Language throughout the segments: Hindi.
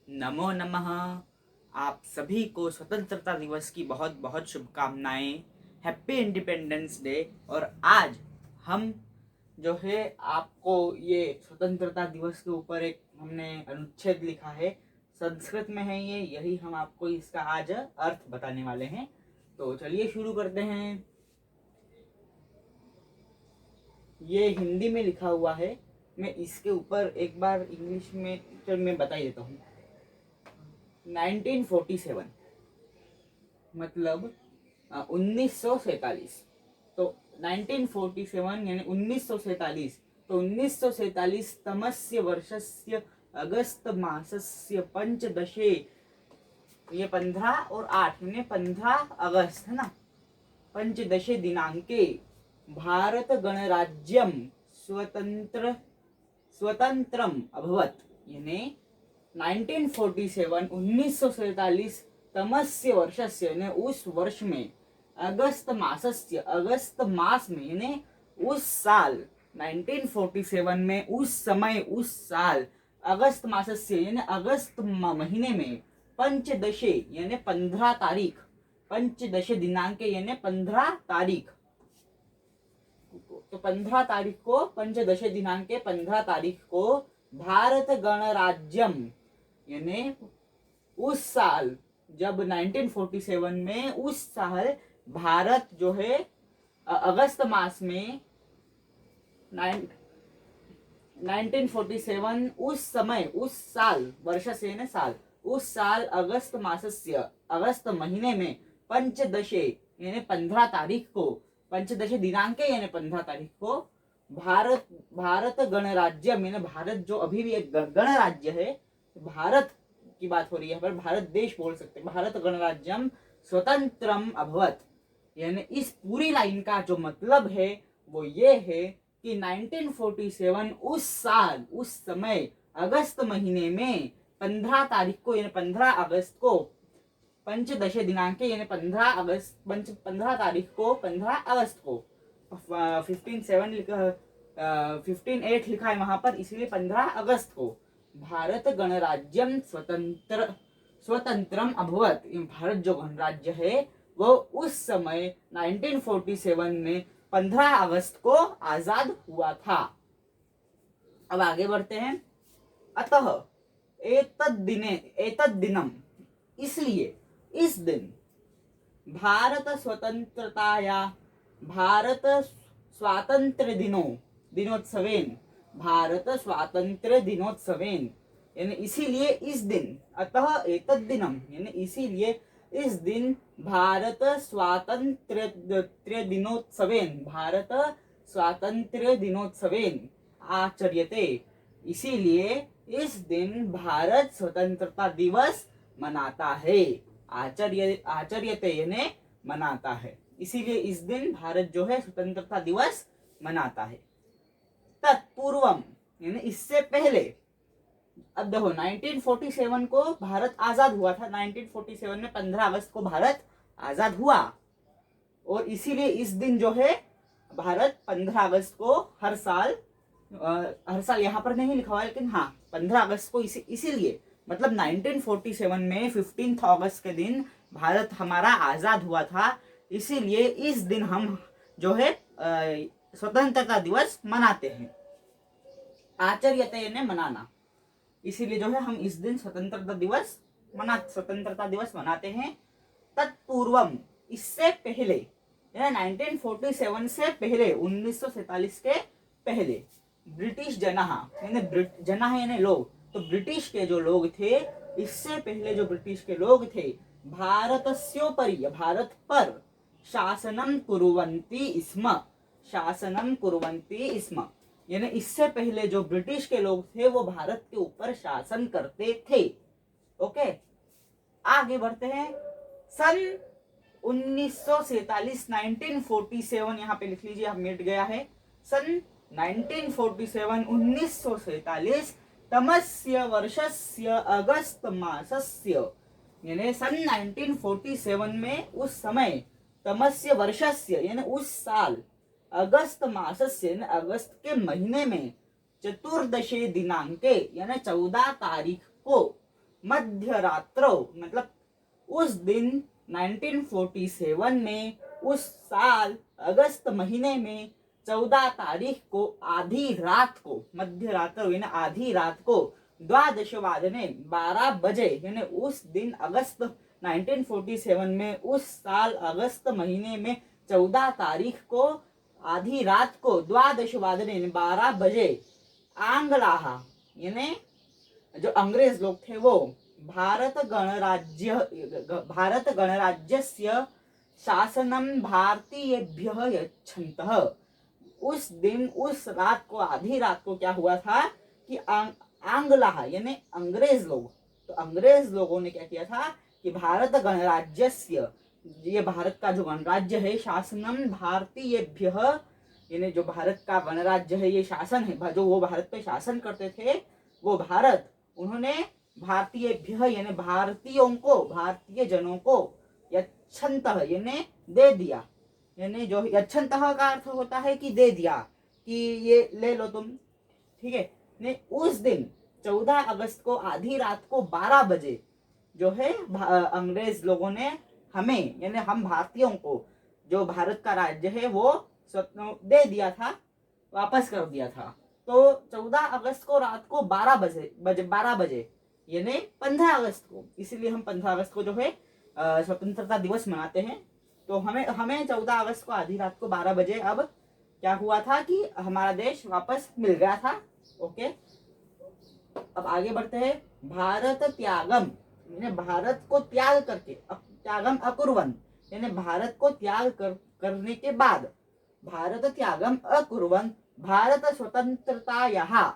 नमो नमः। आप सभी को स्वतंत्रता दिवस की बहुत बहुत शुभकामनाएं। Happy independence day. और आज हम जो है आपको ये स्वतंत्रता दिवस के ऊपर एक हमने अनुच्छेद लिखा है, संस्कृत में है ये, यही हम आपको इसका आज अर्थ बताने वाले हैं। तो चलिए शुरू करते हैं। ये हिंदी में लिखा हुआ है, मैं इसके ऊपर एक बार इंग्लिश में मैं बता देता हूँ। 1947 मतलब 1947। तो 1947 यानी 1947। तो 1947 तमस्य वर्षस्य अगस्त मासस्य पंचदशे, ये 15 और 8 यानी 15 अगस्त है ना, पंचदशे दिनांके भारत गणराज्यम स्वतंत्रम अभवत। यानी 1947 1947 तमस्य वर्षस्य यानी उस वर्ष में, अगस्त मासस्य अगस्त मास में यानी उस साल, 1947 में उस समय उस साल, अगस्त मासस्य यानी अगस्त महीने में, पंचदशे यानी 15 तारीख, पंचदशे दिनांके यानी 15 तारीख। तो 15 तारीख को, पंचदशे दिनांके 15 तारीख को भारत गणराज्यम यानी उस साल, जब 1947 में उस साल भारत जो है अगस्त मास में 1947 उस समय उस साल, वर्ष से न साल, उस साल अगस्त मासस्य अगस्त महीने में पंचदशे यानी 15 तारीख को, पंचदशे दिनांके यानी 15 तारीख को भारत गणराज्य यानी भारत जो अभी भी एक गणराज्य है, भारत की बात हो रही है, पर भारत देश बोल सकते हैं। भारत गणराज्यम स्वतंत्रम अभवत, यानी इस पूरी लाइन का जो मतलब है वो ये है कि 1947 उस साल उस समय अगस्त महीने में 15 तारीख को यानी 15 अगस्त को, पंचदशे दिनांके यानी 15 अगस्त, 15 तारीख को, 15 अगस्त को, 15/7 लिखा, 15/8 लिखा है वहां पर, इसलिए 15 अगस्त को भारत गणराज्यम स्वतंत्रम अभवत। भारत जो गणराज्य है वो उस समय 1947 में 15 अगस्त को आजाद हुआ था। अब आगे बढ़ते हैं। अतः एतद दिनम, इसलिए इस दिन, भारत स्वतंत्रताया भारत स्वातंत्र्य दिनोत्सवेन, भारत स्वातंत्र्य दिनोत्सवेन यानी इसीलिए इस दिन, अतः एतद दिनम यानी इसीलिए इस दिन भारत स्वातंत्र्य दिनोत्सवेन, भारत स्वातंत्र्य दिनोत्सवेन आचर्यते, इसीलिए इस दिन भारत स्वतंत्रता दिवस मनाता है। आचर्यते यानी मनाता है, इसीलिए इस दिन भारत जो है स्वतंत्रता दिवस मनाता है। तत्पूर्वम यानी इससे पहले, अब देखो 1947 को भारत आजाद हुआ था, 1947 में 15 अगस्त को भारत आजाद हुआ, और इसीलिए इस दिन जो है भारत 15 अगस्त को हर साल यहाँ पर नहीं लिखा हुआ है, लेकिन हाँ 15 अगस्त को इसीलिए मतलब 1947 में 15 अगस्त के दिन भारत हमारा आजाद हुआ था, इसीलिए इस दिन हम जो है स्वतंत्रता दिवस मनाते हैं। आचर्यते यानी मनाना, इसीलिए जो है हम इस दिन स्वतंत्रता दिवस मनाते हैं। तत्पूर्वम इससे पहले, यानी 1947 से पहले, 1947 के पहले, ब्रिटिश जना यानी लोग, तो ब्रिटिश के जो लोग थे, इससे पहले जो ब्रिटिश के लोग थे, भारतस्योपरि भारत पर शासनम कुर्वन्ति स्म, यानी इससे पहले जो ब्रिटिश के लोग थे वो भारत के ऊपर शासन करते थे। ओके, आगे बढ़ते हैं। सन 1947 1947 यहाँ पे लिख लीजिए, मिट गया है। सन 1947 1947 तमस्य वर्षस्य अगस्त मासस्य, यानी सन 1947 में उस समय, तमस्य वर्षस्य यानी उस साल, अगस्त मासस्य यानी अगस्त के महीने में, चतुर्दशे दिनांके यानी 14 तारीख को, मध्यरात्रो मतलब उस दिन 1947 में, उस साल अगस्त महीने में 14 तारीख को आधी रात को, मध्य रात्र यानी आधी रात को, द्वादश वादने 12 बजे, यानी उस दिन अगस्त 1947 में, उस साल अगस्त महीने में 14 तारीख को आधी रात को, द्वादश वादने 12 बजे, आंग्लाहा यानी जो अंग्रेज लोग थे वो भारत गणराज्यस्य शासनम भारतीयेभ्यः यच्छन्तः। उस दिन, उस रात को, आधी रात को क्या हुआ था कि आंग्लाः यानी अंग्रेज लोग, तो अंग्रेज लोगों ने क्या किया था कि भारत गणराज्यस्य, ये भारत का जो गणराज्य है, शासनम भारतीयेभ्यः यानी जो भारत का गणराज्य है, ये शासन है, जो वो भारत पे शासन करते थे, वो भारत, उन्होंने भारतीयेभ्यः यानी भारतीयों को, भारतीय जनों को, यच्छन्तः यानी दे दिया, यानी जो यच्छन्तः का अर्थ होता है कि दे दिया, कि ये ले लो तुम, ठीक है। ने उस दिन 14 अगस्त को आधी रात को 12 बजे जो है अंग्रेज लोगों ने हमें यानी हम भारतीयों को, जो भारत का राज्य है वो दे दिया था, वापस कर दिया था। तो 14 अगस्त को रात को 12 बजे यानी 15 अगस्त को, इसीलिए हम 15 अगस्त को जो है स्वतंत्रता दिवस मनाते हैं। तो हमें 14 अगस्त को आधी रात को 12 बजे अब क्या हुआ था कि हमारा देश वापस मिल गया था। ओके, अब आगे बढ़ते हैं। भारत त्यागम यानी भारत को त्याग करके, त्यागम अकुर्वन यानी भारत को त्याग करने के बाद, भारत त्यागम अकुर्वन भारत स्वतंत्रतायाः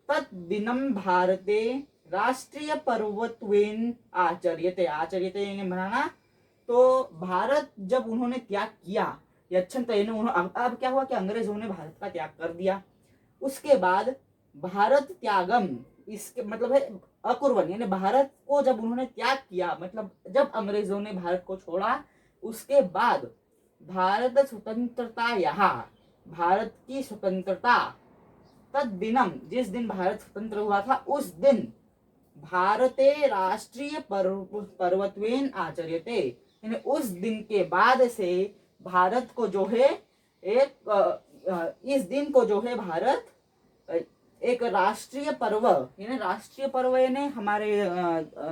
तद्दिनं भारते राष्ट्रीय पर्वत्वेन आचर्यते, आचर्यते यानी मनाना। तो भारत जब उन्होंने त्याग किया, यच्छन्त यानी अब क्या हुआ कि अंग्रेजों ने भारत का त्याग कर दिया, उसके बाद भारत त्यागम, इसके मतलब है अकुर्वन यानी भारत को जब उन्होंने त्याग किया, मतलब जब अंग्रेजों ने भारत को छोड़ा, उसके बाद भारत स्वतंत्रता, यहाँ भारत की स्वतंत्रता, तद्दिनम जिस दिन भारत स्वतंत्र हुआ था, उस दिन भारते राष्ट्रीय पर्वत्वेन आचर्यते यानी उस दिन के बाद से भारत को जो है इस दिन को जो है भारत एक राष्ट्रीय पर्व यानी, राष्ट्रीय पर्व यानी हमारे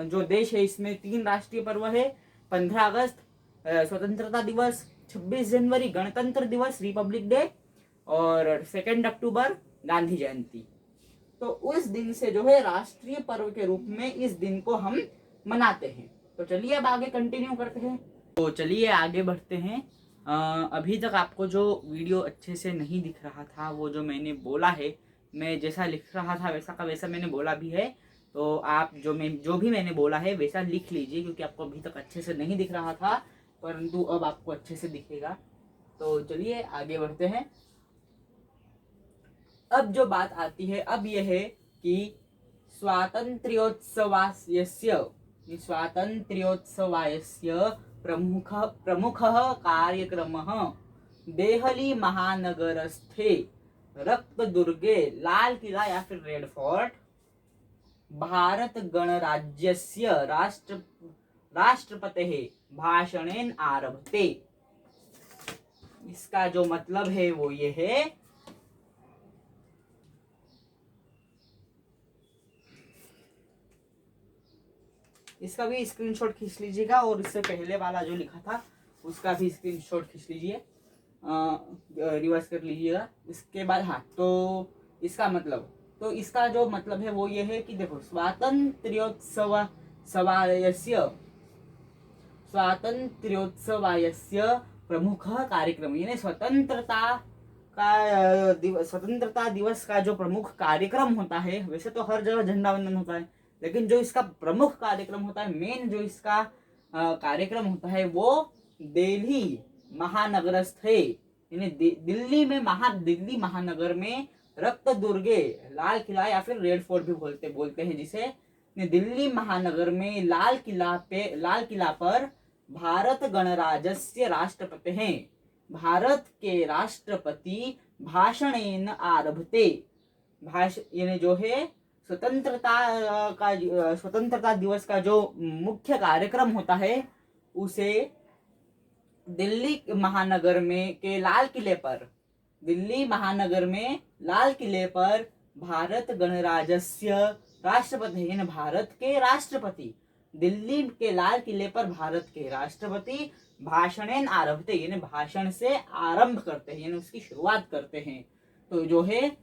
जो देश है इसमें 3 राष्ट्रीय पर्व है, 15 अगस्त स्वतंत्रता दिवस, 26 जनवरी गणतंत्र दिवस रिपब्लिक डे, और 2 अक्टूबर गांधी जयंती। तो उस दिन से जो है राष्ट्रीय पर्व के रूप में इस दिन को हम मनाते हैं। तो चलिए अब आगे कंटिन्यू करते हैं। तो चलिए आगे बढ़ते हैं। अभी तक आपको जो वीडियो अच्छे से नहीं दिख रहा था, वो जो मैंने बोला है, मैं जैसा लिख रहा था वैसा का वैसा मैंने बोला भी है, तो आप जो भी मैंने बोला है वैसा लिख लीजिए, क्योंकि आपको अभी तक अच्छे से नहीं दिख रहा था, परंतु अब आपको अच्छे से दिखेगा। तो चलिए आगे बढ़ते हैं। अब जो बात आती है अब यह है कि स्वातंत्र्योत्सवायस्य प्रमुखः कार्यक्रमः देहली महानगरस्थे रक्त दुर्गे लाल किला या फिर रेड फोर्ट भारत गणराज्यस्य राष्ट्रपतेः भाषणेन आरभते। इसका जो मतलब है वो ये है, इसका भी स्क्रीनशॉट खींच लीजिएगा, और इससे पहले वाला जो लिखा था उसका भी स्क्रीनशॉट खींच लीजिए, रिवर्स कर लीजिएगा। इसके बाद हाँ, तो इसका मतलब, तो इसका जो मतलब है वो ये है कि देखो, स्वातंत्र्योत्सवायस्य प्रमुख कार्यक्रम यानी स्वतंत्रता दिवस का जो प्रमुख कार्यक्रम होता है, वैसे तो हर जगह झंडा वंदन होता है, लेकिन जो इसका प्रमुख कार्यक्रम होता है, मेन जो इसका कार्यक्रम होता है, वो दिल्ली महानगरस्थ है यानी दिल्ली महानगर में रक्त दुर्गे लाल किला या फिर रेड फोर्ट भी बोलते हैं जिसे, दिल्ली महानगर में लाल किला पर भारत गणराज्यस्य राष्ट्रपति हैं, भारत के राष्ट्रपति भाषणेन आरभते, यानी जो है स्वतंत्रता दिवस का जो मुख्य कार्यक्रम होता है उसे दिल्ली महानगर में के लाल किले पर, दिल्ली महानगर में लाल किले पर भारत गणराज्यस्य राष्ट्रपति, यानी भारत के राष्ट्रपति, दिल्ली के लाल किले पर भारत के राष्ट्रपति भाषणेन आरभते, यानी भाषण से आरंभ करते हैं, यानी उसकी शुरुआत करते हैं। तो जो है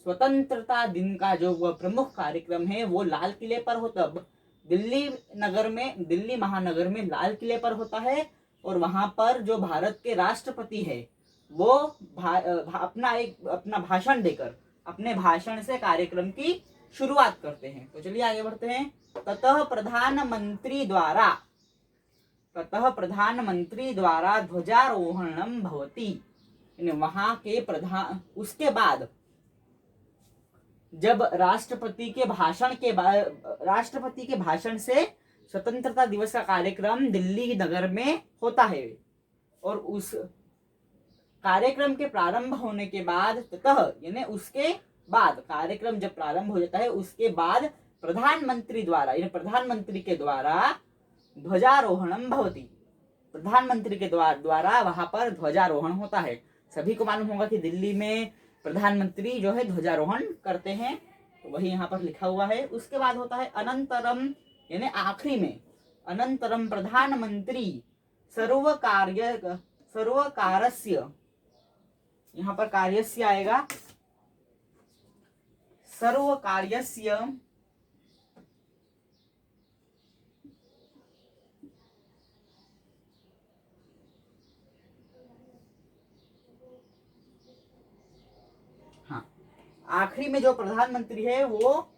स्वतंत्रता दिन का जो वह प्रमुख कार्यक्रम है वो लाल किले पर होता, दिल्ली महानगर में लाल किले पर होता है। और वहां पर जो भारत के राष्ट्रपति है वो अपना भाषण देकर, अपने भाषण से कार्यक्रम की शुरुआत करते हैं। तो चलिए आगे बढ़ते हैं। ततः प्रधानमंत्री द्वारा ध्वजारोहणम भवति, वहां के प्रधान, उसके बाद जब राष्ट्रपति के भाषण से स्वतंत्रता दिवस का कार्यक्रम दिल्ली नगर में होता है, और उस कार्यक्रम के प्रारंभ होने के बाद, ततः यानी उसके बाद, कार्यक्रम जब प्रारंभ हो जाता है उसके बाद प्रधानमंत्री द्वारा, यानी प्रधानमंत्री के द्वारा ध्वजारोहणम भवति, प्रधानमंत्री के द्वारा वहां पर ध्वजारोहण होता है। सभी को मालूम होगा कि दिल्ली में प्रधानमंत्री जो है ध्वजारोहण करते हैं, तो वही यहाँ पर लिखा हुआ है। उसके बाद होता है अनंतरम, यानी आखिरी में, अनंतरम प्रधानमंत्री सर्वकारस्य, यहाँ पर कार्यस्य आएगा, सर्वकार्यस्य आखिरी में जो प्रधानमंत्री है वो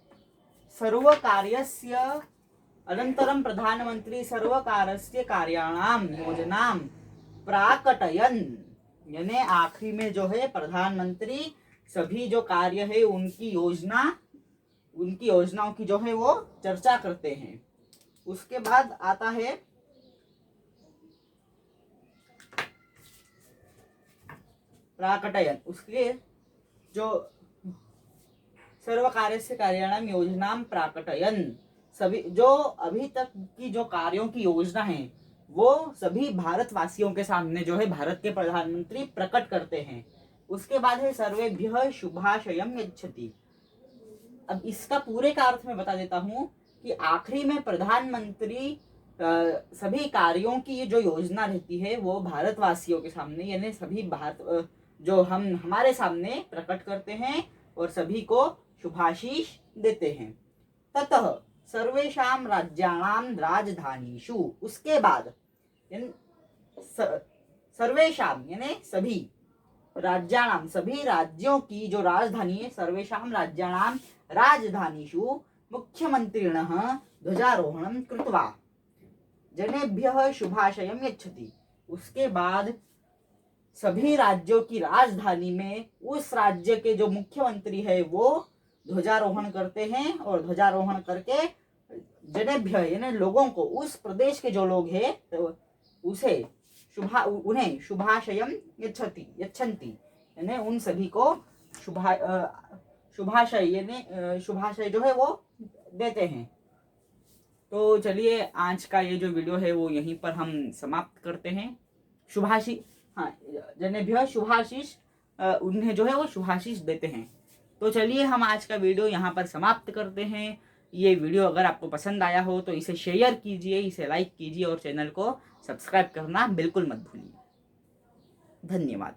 सर्वकार्यस्य, अनंतरम प्रधानमंत्री सर्वकारस्य कार्याणाम योजनाम प्राकटयन, यानी आखिरी में जो है प्रधानमंत्री सभी जो कार्य है उनकी योजनाओं की जो है वो चर्चा करते हैं। उसके बाद आता है प्राकटयन, उसके जो सर्वकार्यस्य कार्याणाम योजनाम प्राकटयन, सभी जो अभी तक की जो कार्यों की योजना है वो सभी भारतवासियों के सामने जो है भारत के प्रधानमंत्री प्रकट करते हैं। उसके बाद है सर्वेभ्यः शुभाशयम यच्छति। अब इसका पूरे का अर्थ मैं बता देता हूँ कि आखिरी में प्रधानमंत्री सभी कार्यों की जो योजना रहती है वो भारतवासियों के सामने, यानी सभी भारत जो हमारे सामने प्रकट करते हैं और सभी को शुभाशीष देते हैं। ततः सर्वेषां राज्याणां राजधानीषु, उसके बाद सर्वेषां यानी सभी, राज्याणाम सभी राज्यों की जो राजधानी है, सर्वेषां राज्याणां राजधानीषु मुख्यमंत्रिणः ध्वजारोहणं कृत्वा जनेभ्यः शुभाशयं यच्छति। उसके बाद सभी राज्यों की राजधानी में उस राज्य के जो मुख्यमंत्री है वो ध्वजारोहण करते हैं, और ध्वजारोहण करके जनेभ्य यानी लोगों को, उस प्रदेश के जो लोग हैं तो उन्हें शुभाशयम यच्छन्ति, यानी उन सभी को शुभाशय यानी शुभाशय जो है वो देते हैं। तो चलिए आज का ये जो वीडियो है वो यहीं पर हम समाप्त करते हैं। जनेभ्य शुभाशीष, उन्हें जो है वो शुभाशीष देते हैं। तो चलिए हम आज का वीडियो यहाँ पर समाप्त करते हैं। ये वीडियो अगर आपको पसंद आया हो तो इसे शेयर कीजिए, इसे लाइक कीजिए और चैनल को सब्सक्राइब करना बिल्कुल मत भूलिए। धन्यवाद।